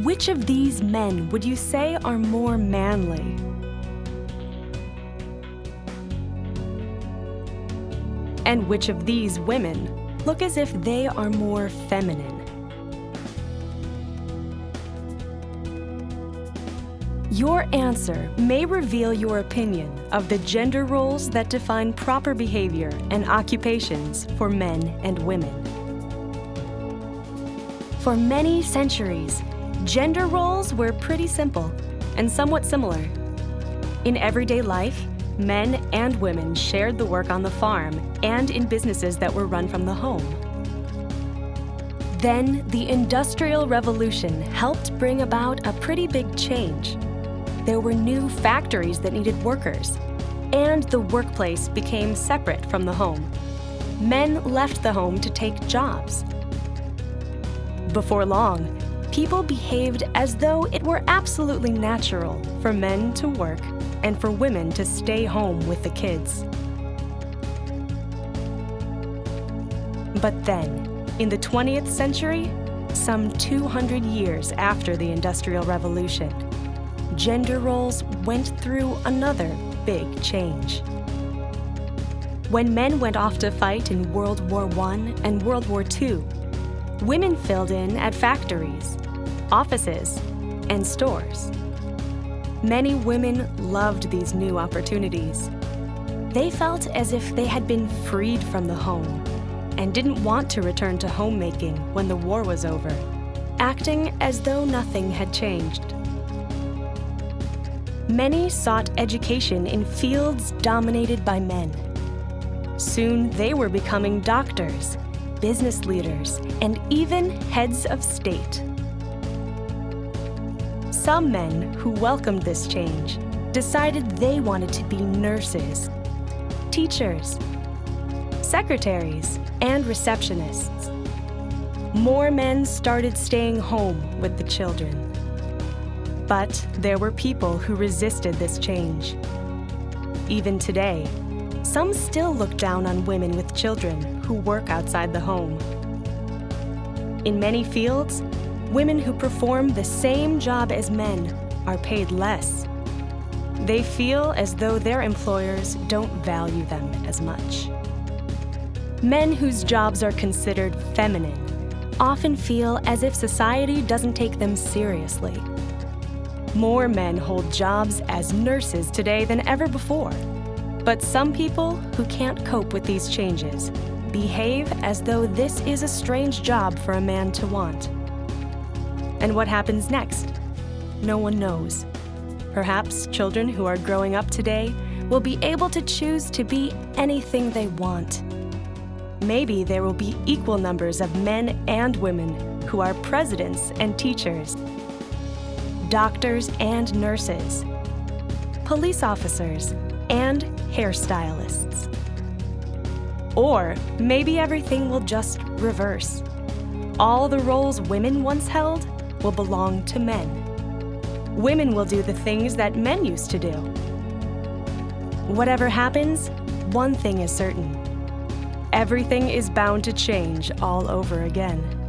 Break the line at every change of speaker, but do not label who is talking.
Which of these men would you say are more manly? And which of these women look as if they are more feminine? Your answer may reveal your opinion of the gender roles that define proper behavior and occupations for men and women. For many centuries, gender roles were pretty simple and somewhat similar. In everyday life, men and women shared the work on the farm and in businesses that were run from the home. Then, the Industrial Revolution helped bring about a pretty big change. There were new factories that needed workers, and the workplace became separate from the home. Men left the home to take jobs. Before long, people behaved as though it were absolutely natural for men to work and for women to stay home with the kids. But then, in the 20th century, some 200 years after the Industrial Revolution, gender roles went through another big change. When men went off to fight in World War I and World War II, women filled in at factories, offices, and stores. Many women loved these new opportunities. They felt as if they had been freed from the home and didn't want to return to homemaking when the war was over, acting as though nothing had changed. Many sought education in fields dominated by men. Soon they were becoming doctors, business leaders, and even heads of state. Some men who welcomed this change decided they wanted to be nurses, teachers, secretaries, and receptionists. More men started staying home with the children. But there were people who resisted this change. Even today, some still look down on women with children who work outside the home. In many fields, women who perform the same job as men are paid less. They feel as though their employers don't value them as much. Men whose jobs are considered feminine often feel as if society doesn't take them seriously. More men hold jobs as nurses today than ever before. But some people who can't cope with these changes behave as though this is a strange job for a man to want. And what happens next? No one knows. Perhaps children who are growing up today will be able to choose to be anything they want. Maybe there will be equal numbers of men and women who are presidents and teachers, doctors and nurses, police officers, and hairstylists. Or maybe everything will just reverse. All the roles women once held will belong to men. Women will do the things that men used to do. Whatever happens, one thing is certain. Everything is bound to change all over again.